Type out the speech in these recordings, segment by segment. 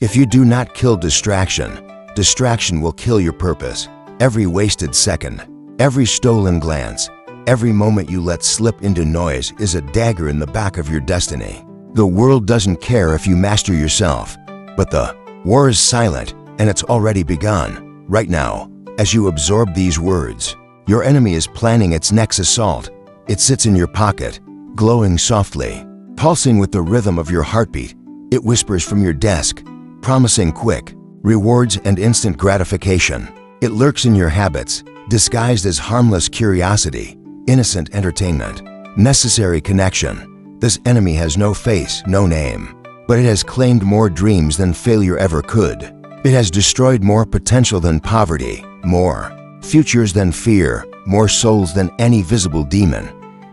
If you do not kill distraction, distraction will kill your purpose. Every wasted second, every stolen glance, every moment you let slip into noise is a dagger in the back of your destiny. The world doesn't care if you master yourself, but the war is silent and it's already begun. Right now, as you absorb these words, your enemy is planning its next assault. It sits in your pocket, glowing softly, pulsing with the rhythm of your heartbeat. It whispers from your desk, promising quick rewards and instant gratification. It lurks in your habits, disguised as harmless curiosity, innocent entertainment, necessary connection. This enemy has no face, no name, but it has claimed more dreams than failure ever could. It has destroyed more potential than poverty, more futures than fear, more souls than any visible demon.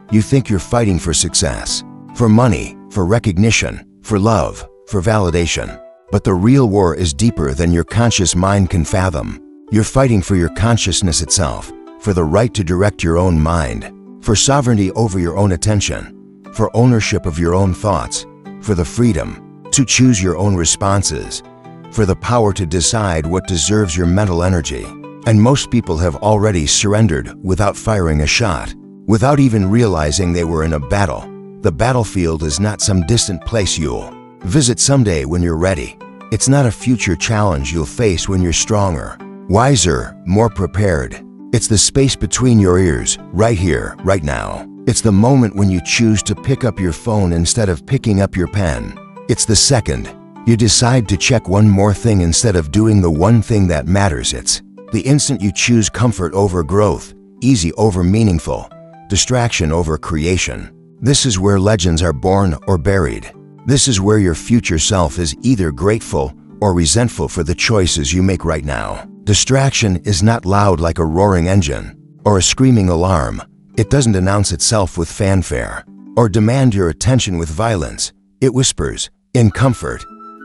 You think you're fighting for success, for money, for recognition, for love, for validation. But the real war is deeper than your conscious mind can fathom. You're fighting for your consciousness itself, for the right to direct your own mind, for sovereignty over your own attention, for ownership of your own thoughts, for the freedom to choose your own responses, for the power to decide what deserves your mental energy. And most people have already surrendered without firing a shot, without even realizing they were in a battle. The battlefield is not some distant place you'll visit someday when you're ready. It's not a future challenge you'll face when you're stronger, wiser, more prepared. It's the space between your ears, right here, right now. It's the moment when you choose to pick up your phone instead of picking up your pen. It's the second you decide to check one more thing instead of doing the one thing that matters. It's the instant you choose comfort over growth, easy over meaningful, distraction over creation. This is where legends are born or buried. This is where your future self is either grateful or resentful for the choices you make right now. Distraction is not loud like a roaring engine or a screaming alarm. It doesn't announce itself with fanfare or demand your attention with violence. It whispers, in comfort,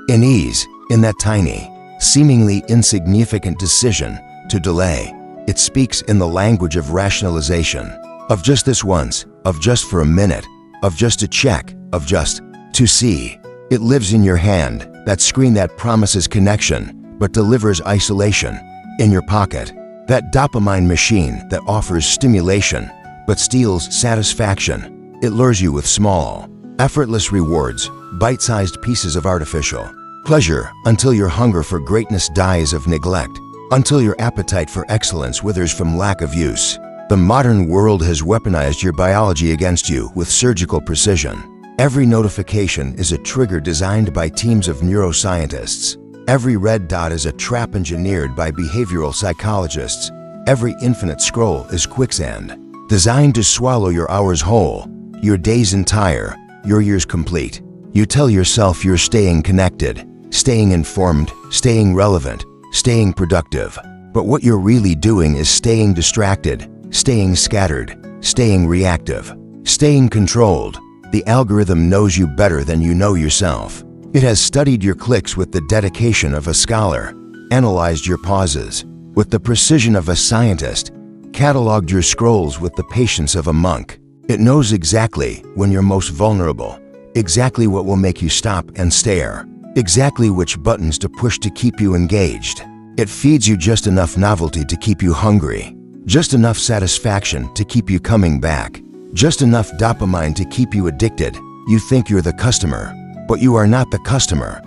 in ease, in that tiny, seemingly insignificant decision to delay. It speaks in the language of rationalization, of just this once, of just for a minute, of just to check, of just to see. It lives in your hand, that screen that promises connection but delivers isolation, in your pocket, that dopamine machine that offers stimulation but steals satisfaction. It lures you with small, effortless rewards, bite-sized pieces of artificial pleasure until your hunger for greatness dies of neglect, until your appetite for excellence withers from lack of use. The modern world has weaponized your biology against you with surgical precision. Every notification is a trigger designed by teams of neuroscientists. Every red dot is a trap engineered by behavioral psychologists. Every infinite scroll is quicksand, designed to swallow your hours whole, your days entire, your years complete. You tell yourself you're staying connected, staying informed, staying relevant, staying productive. But what you're really doing is staying distracted, staying scattered, staying reactive, staying controlled. The algorithm knows you better than you know yourself. It has studied your clicks with the dedication of a scholar, analyzed your pauses with the precision of a scientist, cataloged your scrolls with the patience of a monk. It knows exactly when you're most vulnerable, exactly what will make you stop and stare, exactly which buttons to push to keep you engaged. It feeds you just enough novelty to keep you hungry, just enough satisfaction to keep you coming back, just enough dopamine to keep you addicted. You think you're the customer, but you are not the customer.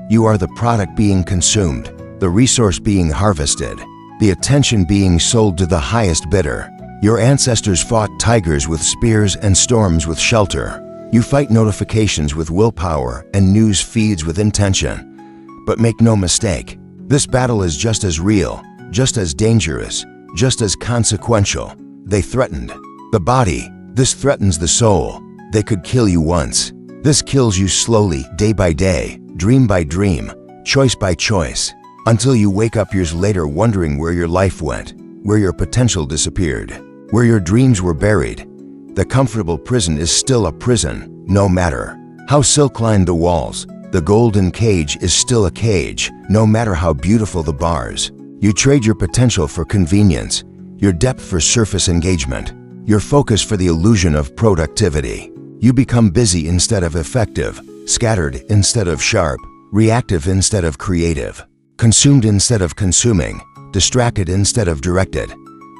You are the product being consumed, the resource being harvested, the attention being sold to the highest bidder. Your ancestors fought tigers with spears and storms with shelter. You fight notifications with willpower and news feeds with intention. But make no mistake, this battle is just as real, just as dangerous, just as consequential. They threatened the body. This threatens the soul. They could kill you once. This kills you slowly, day by day, dream by dream, choice by choice, until you wake up years later wondering where your life went, where your potential disappeared, where your dreams were buried. The comfortable prison is still a prison, no matter how silk-lined the walls. The golden cage is still a cage, no matter how beautiful the bars. You trade your potential for convenience, your depth for surface engagement, your focus for the illusion of productivity. You become busy instead of effective, scattered instead of sharp, reactive instead of creative, consumed instead of consuming, distracted instead of directed.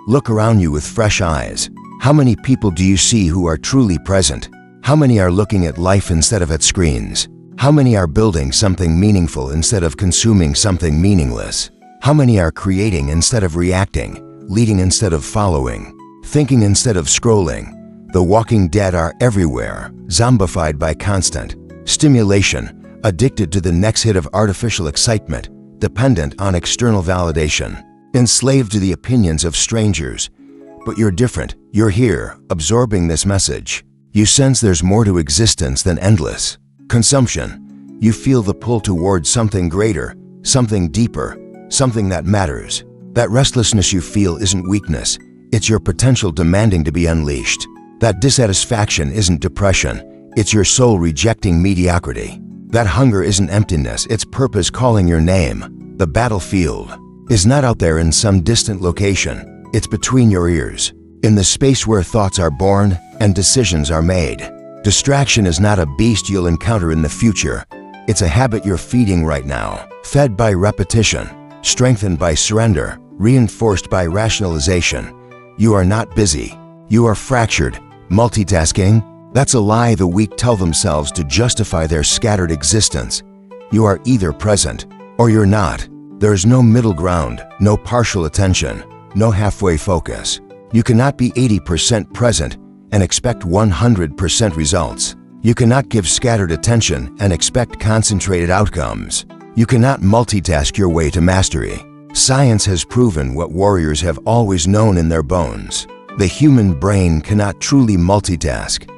Look around you with fresh eyes. How many people do you see who are truly present? How many are looking at life instead of at screens? How many are building something meaningful instead of consuming something meaningless? How many are creating instead of reacting, leading instead of following, thinking instead of scrolling? The walking dead are everywhere, zombified by constant stimulation, addicted to the next hit of artificial excitement, dependent on external validation, enslaved to the opinions of strangers. But you're different. You're here, absorbing this message. You sense there's more to existence than endless consumption. You feel the pull towards something greater, something deeper, something that matters. That restlessness you feel isn't weakness. It's your potential demanding to be unleashed. That dissatisfaction isn't depression. It's your soul rejecting mediocrity. That hunger isn't emptiness. It's purpose calling your name. The battlefield is not out there in some distant location. It's between your ears, in the space where thoughts are born and decisions are made. Distraction is not a beast you'll encounter in the future. It's a habit you're feeding right now, fed by repetition, strengthened by surrender, reinforced by rationalization. You are not busy. You are fractured. Multitasking? That's a lie the weak tell themselves to justify their scattered existence. You are either present or you're not. There is no middle ground, no partial attention, no halfway focus. You cannot be 80% present and expect 100% results. You cannot give scattered attention and expect concentrated outcomes. You cannot multitask your way to mastery. Science has proven what warriors have always known in their bones. The human brain cannot truly multitask.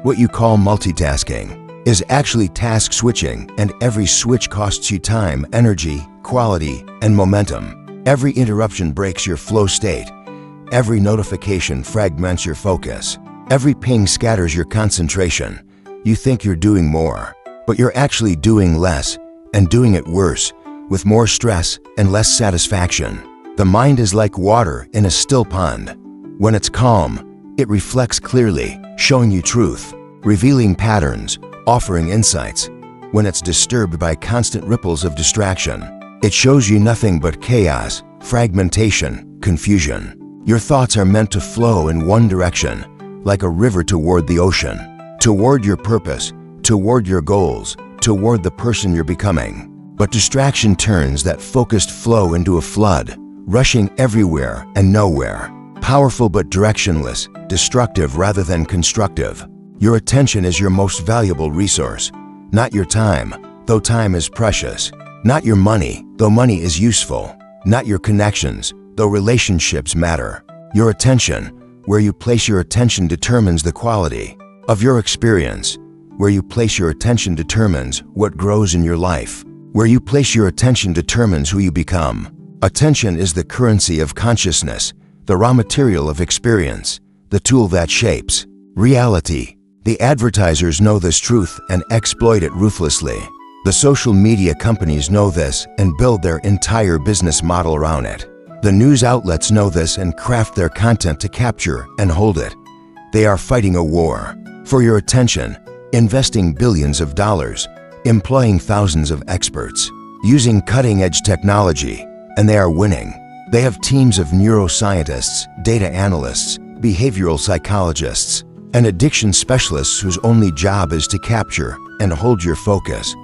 What you call multitasking is actually task switching, and every switch costs you time, energy, quality, and momentum. Every interruption breaks your flow state. Every notification fragments your focus. Every ping scatters your concentration. You think you're doing more, but you're actually doing less, and doing it worse, with more stress and less satisfaction. The mind is like water in a still pond. When it's calm, it reflects clearly, showing you truth, revealing patterns, offering insights. When it's disturbed by constant ripples of distraction, it shows you nothing but chaos, fragmentation, confusion. Your thoughts are meant to flow in one direction, like a river toward the ocean, toward your purpose, toward your goals, toward the person you're becoming. But distraction turns that focused flow into a flood, rushing everywhere and nowhere. Powerful but directionless, destructive rather than constructive. Your attention is your most valuable resource. Not your time, though time is precious. Not your money, though money is useful. Not your connections, though relationships matter. Your attention, where you place your attention determines the quality of your experience. Where you place your attention determines what grows in your life. Where you place your attention determines who you become. Attention is the currency of consciousness, the raw material of experience, the tool that shapes reality. The advertisers know this truth and exploit it ruthlessly. The social media companies know this and build their entire business model around it. The news outlets know this and craft their content to capture and hold it. They are fighting a war for your attention, investing billions of dollars, employing thousands of experts, using cutting-edge technology, and they are winning. They have teams of neuroscientists, data analysts, behavioral psychologists, and addiction specialists whose only job is to capture and hold your focus.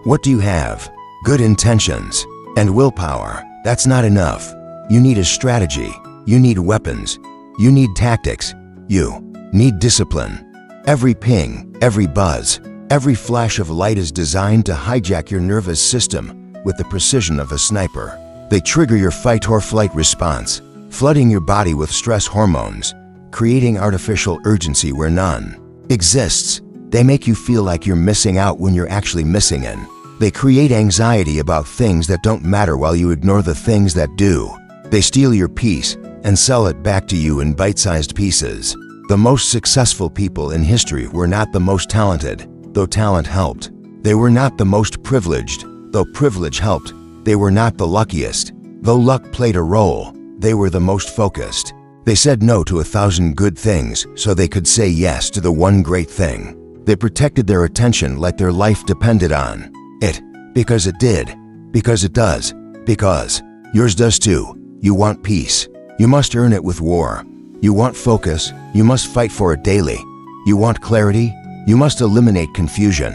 What do you have? Good intentions and willpower. That's not enough. You need a strategy. You need weapons. You need tactics. You need discipline. Every ping, every buzz, every flash of light is designed to hijack your nervous system with the precision of a sniper. They trigger your fight or flight response, flooding your body with stress hormones, creating artificial urgency where none exists. They make you feel like you're missing out when you're actually missing in. They create anxiety about things that don't matter while you ignore the things that do. They steal your peace and sell it back to you in bite-sized pieces. The most successful people in history were not the most talented, though talent helped. They were not the most privileged, though privilege helped. They were not the luckiest, though luck played a role. They were the most focused. They said no to 1,000 good things so they could say yes to the one great thing. They protected their attention like their life depended on it, Because it did. Because it does. Because yours does too. You want peace. You must earn it with war. You want focus. You must fight for it daily. You want clarity. You must eliminate confusion.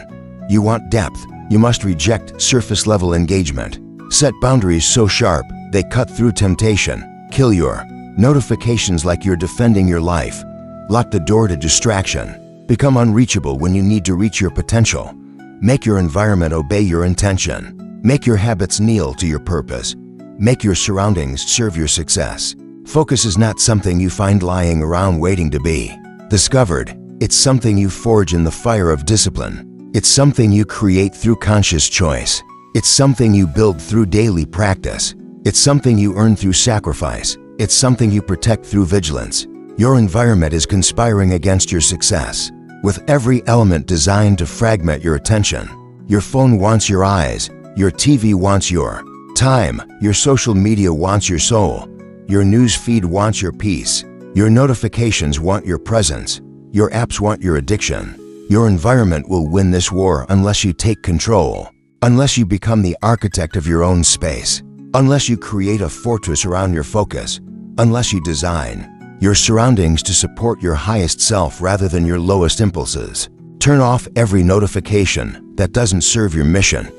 You want depth. You must reject surface-level engagement. Set boundaries so sharp they cut through temptation. Kill your notifications like you're defending your life. Lock the door to distraction. Become unreachable when you need to reach your potential. Make your environment obey your intention. Make your habits kneel to your purpose. Make your surroundings serve your success. Focus is not something you find lying around waiting to be discovered. It's something you forge in the fire of discipline. It's something you create through conscious choice. It's something you build through daily practice. It's something you earn through sacrifice. It's something you protect through vigilance. Your environment is conspiring against your success, with every element designed to fragment your attention. Your phone wants your eyes. Your TV wants your time. Your social media wants your soul. Your news feed wants your peace. Your notifications want your presence. Your apps want your addiction. Your environment will win this war unless you take control, unless you become the architect of your own space, unless you create a fortress around your focus, unless you design your surroundings to support your highest self rather than your lowest impulses. Turn off every notification that doesn't serve your mission.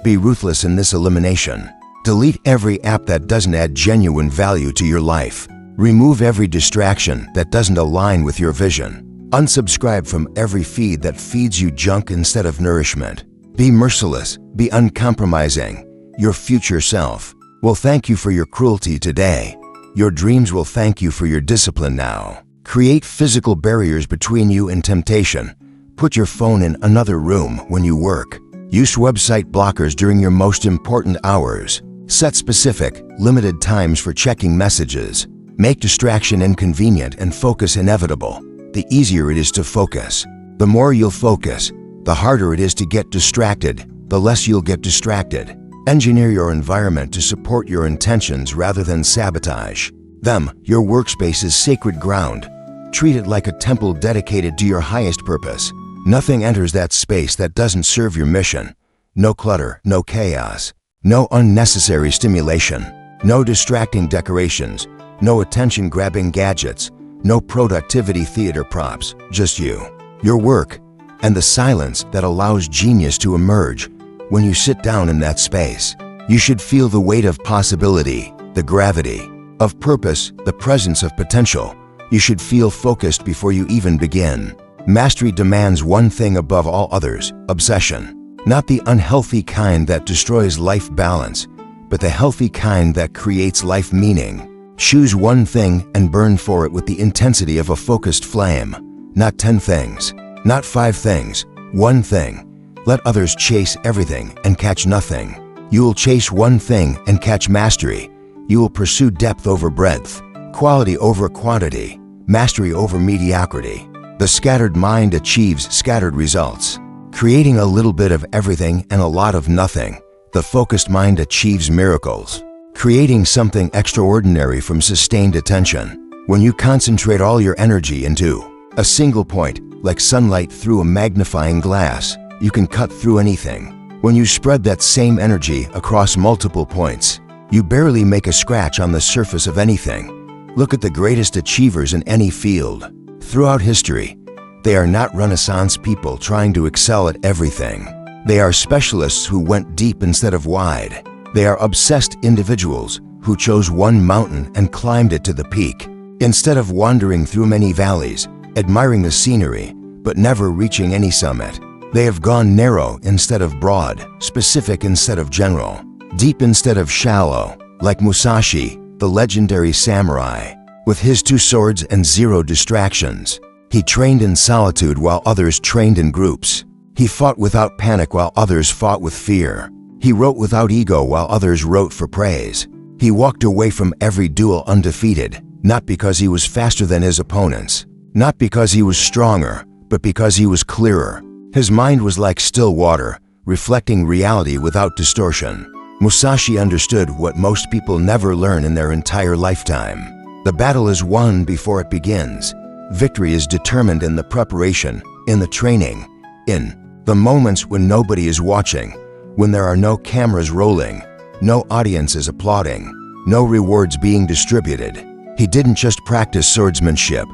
Be ruthless in this elimination. Delete every app that doesn't add genuine value to your life. Remove every distraction that doesn't align with your vision. Unsubscribe from every feed that feeds you junk instead of nourishment. Be merciless. Be uncompromising. Your future self will thank you for your cruelty today. Your dreams will thank you for your discipline now. Create physical barriers between you and temptation. Put your phone in another room when you work. Use website blockers during your most important hours. Set specific, limited times for checking messages. Make distraction inconvenient and focus inevitable. The easier it is to focus. The more you'll focus, the harder it is to get distracted, the less you'll get distracted. Engineer your environment to support your intentions rather than sabotage them. Your workspace is sacred ground. Treat it like a temple dedicated to your highest purpose. Nothing enters that space that doesn't serve your mission. No clutter, no chaos, no unnecessary stimulation, no distracting decorations, no attention-grabbing gadgets, no productivity theater props, just you, your work, and the silence that allows genius to emerge. When you sit down in that space, you should feel the weight of possibility, the gravity of purpose, the presence of potential. You should feel focused before you even begin. Mastery demands one thing above all others: obsession. Not the unhealthy kind that destroys life balance, but the healthy kind that creates life meaning. Choose one thing and burn for it with the intensity of a focused flame. Not 10 things, not 5 things, one thing. Let others chase everything and catch nothing. You will chase one thing and catch mastery. You will pursue depth over breadth, quality over quantity, mastery over mediocrity. The scattered mind achieves scattered results, creating a little bit of everything and a lot of nothing. The focused mind achieves miracles, creating something extraordinary from sustained attention. When you concentrate all your energy into a single point, like sunlight through a magnifying glass, you can cut through anything. When you spread that same energy across multiple points, you barely make a scratch on the surface of anything. Look at the greatest achievers in any field. Throughout history, they are not Renaissance people trying to excel at everything. They are specialists who went deep instead of wide. They are obsessed individuals who chose one mountain and climbed it to the peak, instead of wandering through many valleys, admiring the scenery, but never reaching any summit. They have gone narrow instead of broad, specific instead of general, deep instead of shallow, like Musashi, the legendary samurai. With his 2 swords and 0 distractions, he trained in solitude while others trained in groups. He fought without panic while others fought with fear. He wrote without ego while others wrote for praise. He walked away from every duel undefeated, not because he was faster than his opponents, not because he was stronger, but because he was clearer. His mind was like still water, reflecting reality without distortion. Musashi understood what most people never learn in their entire lifetime. The battle is won before it begins. Victory is determined in the preparation, in the training, in the moments when nobody is watching. when there are no cameras rolling, no audiences applauding, no rewards being distributed. He didn't just practice swordsmanship.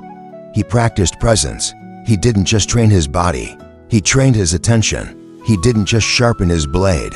He practiced presence. He didn't just train his body. He trained his attention. He didn't just sharpen his blade.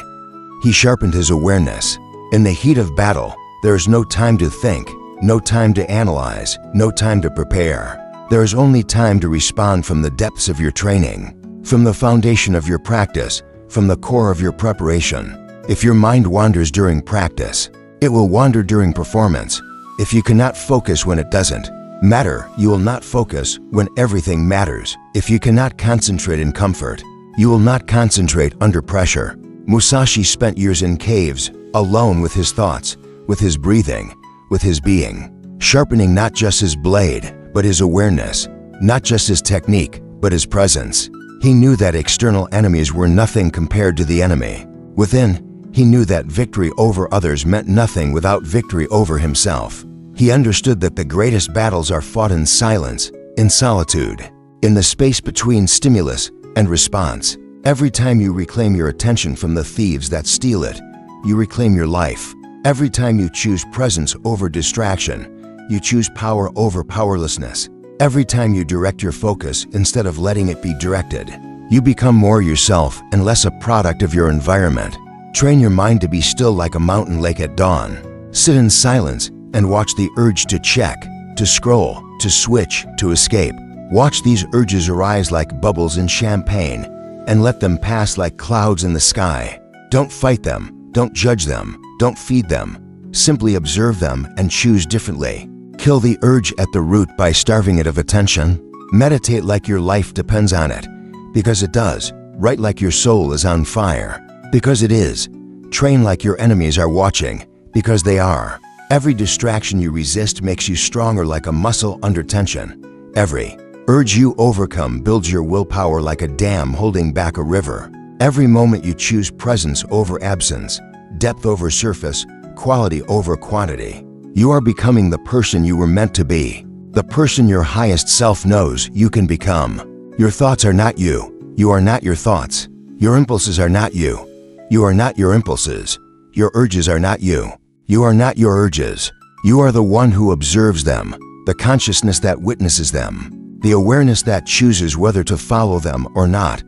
He sharpened his awareness. In the heat of battle, there is no time to think, no time to analyze, no time to prepare. There is only time to respond from the depths of your training, from the foundation of your practice, from the core of your preparation. If your mind wanders during practice, it will wander during performance. If you cannot focus when it doesn't matter, you will not focus when everything matters. If you cannot concentrate in comfort, you will not concentrate under pressure. Musashi spent years in caves, alone with his thoughts, with his breathing, with his being, sharpening not just his blade, but his awareness, not just his technique, but his presence. He knew that external enemies were nothing compared to the enemy. Within, he knew that victory over others meant nothing without victory over himself. He understood that the greatest battles are fought in silence, in solitude, in the space between stimulus and response. Every time you reclaim your attention from the thieves that steal it, you reclaim your life. Every time you choose presence over distraction, you choose power over powerlessness. Every time you direct your focus instead of letting it be directed, you become more yourself and less a product of your environment. Train your mind to be still like a mountain lake at dawn. Sit in silence and watch the urge to check, to scroll, to switch, to escape. Watch these urges arise like bubbles in champagne and let them pass like clouds in the sky. Don't fight them, don't judge them, don't feed them. Simply observe them and choose differently. Kill the urge at the root by starving it of attention. Meditate like your life depends on it, because it does. Write like your soul is on fire, because it is. Train like your enemies are watching, because they are. Every distraction you resist makes you stronger like a muscle under tension. Every urge you overcome builds your willpower like a dam holding back a river. Every moment you choose presence over absence, depth over surface, quality over quantity. You are becoming the person you were meant to be, the person your highest self knows you can become. Your thoughts are not you. You are not your thoughts. Your impulses are not you. You are not your impulses. Your urges are not you. You are not your urges. You are the one who observes them, the consciousness that witnesses them, the awareness that chooses whether to follow them or not.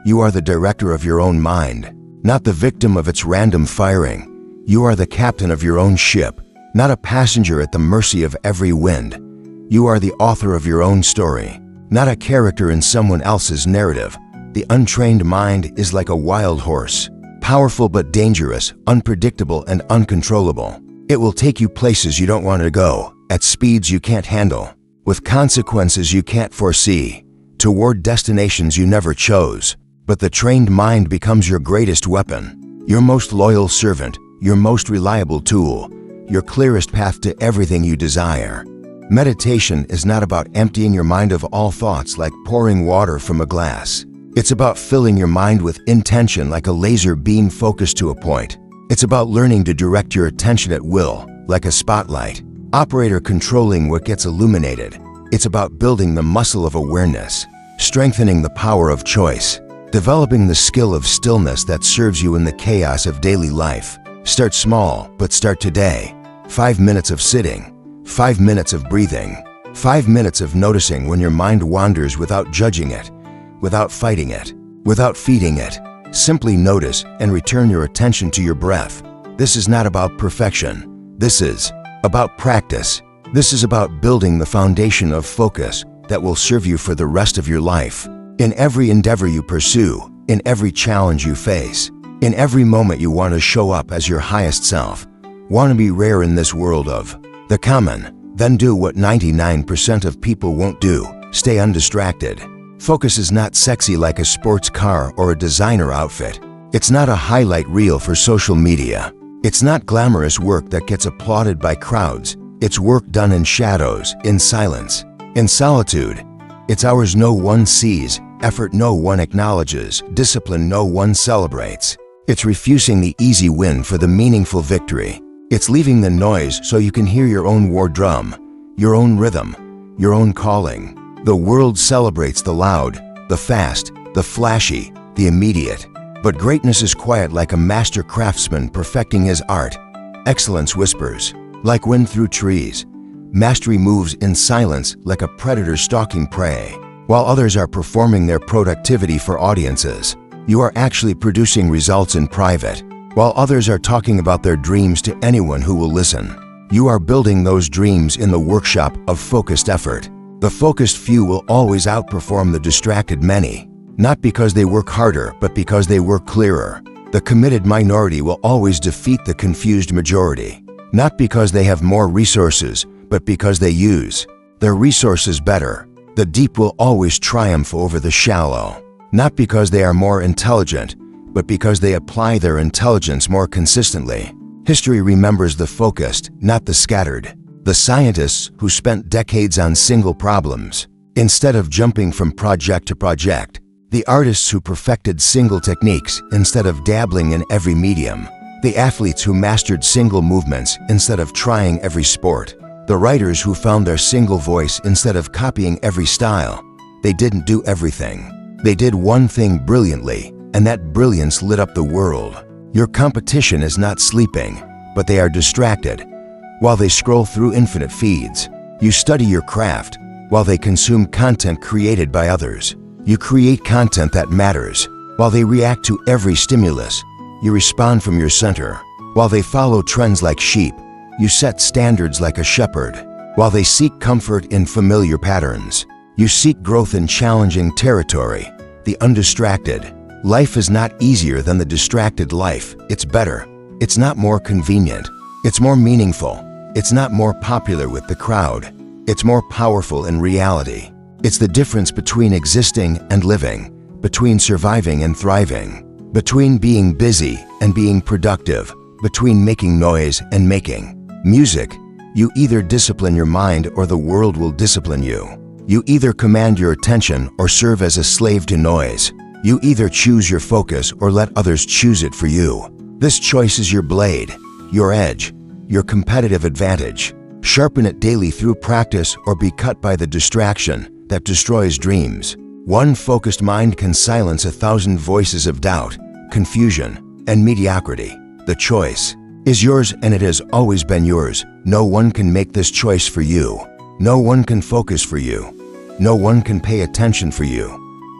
You are the director of your own mind, not the victim of its random firing. You are the captain of your own ship, not a passenger at the mercy of every wind. You are the author of your own story, not a character in someone else's narrative. The untrained mind is like a wild horse, powerful but dangerous, unpredictable and uncontrollable. It will take you places you don't want to go, at speeds you can't handle, with consequences you can't foresee, toward destinations you never chose. But the trained mind becomes your greatest weapon, your most loyal servant, your most reliable tool, your clearest path to everything you desire. Meditation is not about emptying your mind of all thoughts like pouring water from a glass. It's about filling your mind with intention like a laser beam focused to a point. It's about learning to direct your attention at will, like a spotlight, operator controlling what gets illuminated. It's about building the muscle of awareness, strengthening the power of choice, developing the skill of stillness that serves you in the chaos of daily life. Start small, but start today. 5 minutes of sitting, 5 minutes of breathing, 5 minutes of noticing when your mind wanders without judging it, without fighting it, without feeding it. Simply notice and return your attention to your breath. This is not about perfection. This is about practice. This is about building the foundation of focus that will serve you for the rest of your life. In every endeavor you pursue, in every challenge you face, in every moment you want to show up as your highest self, want to be rare in this world of the common, then do what 99% of people won't do. Stay undistracted. Focus is not sexy like a sports car or a designer outfit. It's not a highlight reel for social media. It's not glamorous work that gets applauded by crowds. It's work done in shadows, in silence, in solitude. It's hours no one sees, effort no one acknowledges, discipline no one celebrates. It's refusing the easy win for the meaningful victory. It's leaving the noise so you can hear your own war drum, your own rhythm, your own calling. The world celebrates the loud, the fast, the flashy, the immediate. But greatness is quiet like a master craftsman perfecting his art. Excellence whispers, like wind through trees. Mastery moves in silence like a predator stalking prey. While others are performing their productivity for audiences, you are actually producing results in private. While others are talking about their dreams to anyone who will listen, you are building those dreams in the workshop of focused effort. The focused few will always outperform the distracted many, not because they work harder, but because they work clearer. The committed minority will always defeat the confused majority, not because they have more resources, but because they use their resources better. The deep will always triumph over the shallow, not because they are more intelligent, but because they apply their intelligence more consistently. History remembers the focused, not the scattered. The scientists who spent decades on single problems, instead of jumping from project to project. The artists who perfected single techniques instead of dabbling in every medium. The athletes who mastered single movements instead of trying every sport. The writers who found their single voice instead of copying every style. They didn't do everything. They did one thing brilliantly, and that brilliance lit up the world. Your competition is not sleeping, but they are distracted. While they scroll through infinite feeds, you study your craft. While they consume content created by others, you create content that matters. While they react to every stimulus, you respond from your center. While they follow trends like sheep, you set standards like a shepherd. While they seek comfort in familiar patterns, you seek growth in challenging territory. The undistracted. Life is not easier than the distracted life. It's better. It's not more convenient. It's more meaningful. It's not more popular with the crowd. It's more powerful in reality. It's the difference between existing and living, between surviving and thriving, between being busy and being productive, between making noise and making music. You either discipline your mind or the world will discipline you. You either command your attention or serve as a slave to noise. You either choose your focus or let others choose it for you. This choice is your blade, your edge, your competitive advantage. Sharpen it daily through practice or be cut by the distraction that destroys dreams. One focused mind can silence 1,000 voices of doubt, confusion, and mediocrity. The choice is yours, and it has always been yours. No one can make this choice for you. No one can focus for you. No one can pay attention for you.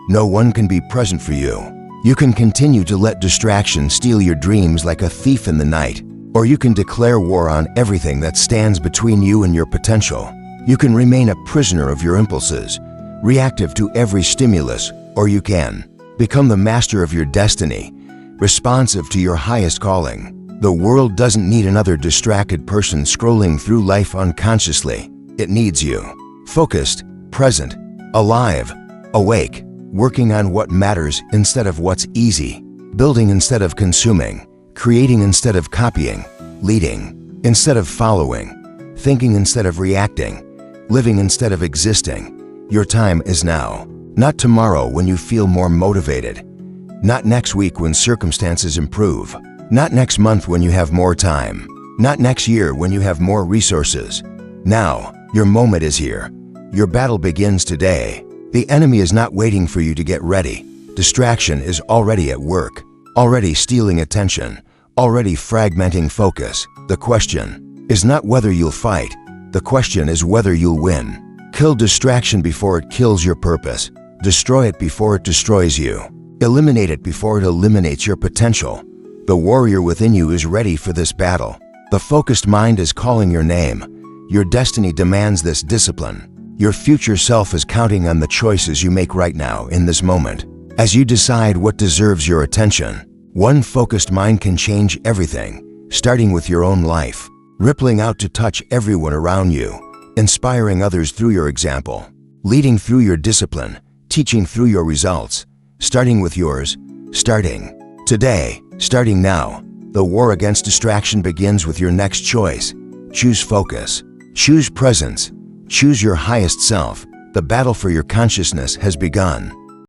No one can be present for you. You can continue to let distraction steal your dreams like a thief in the night, or you can declare war on everything that stands between you and your potential. You can remain a prisoner of your impulses, reactive to every stimulus, or you can become the master of your destiny, responsive to your highest calling. The world doesn't need another distracted person scrolling through life unconsciously. It needs you. Focused, present, alive, awake, working on what matters instead of what's easy, building instead of consuming, creating instead of copying, leading instead of following, thinking instead of reacting, living instead of existing. Your time is now, not tomorrow when you feel more motivated, not next week when circumstances improve, not next month when you have more time, not next year when you have more resources. Now, your moment is here. Your battle begins today. The enemy is not waiting for you to get ready. Distraction is already at work, already stealing attention, already fragmenting focus. The question is not whether you'll fight. The question is whether you'll win. Kill distraction before it kills your purpose. Destroy it before it destroys you. Eliminate it before it eliminates your potential. The warrior within you is ready for this battle. The focused mind is calling your name. Your destiny demands this discipline. Your future self is counting on the choices you make right now in this moment. As you decide what deserves your attention, one focused mind can change everything, starting with your own life, rippling out to touch everyone around you, inspiring others through your example, leading through your discipline, teaching through your results, starting with yours, starting today, starting now. The war against distraction begins with your next choice. Choose focus, choose presence, choose your highest self. The battle for your consciousness has begun.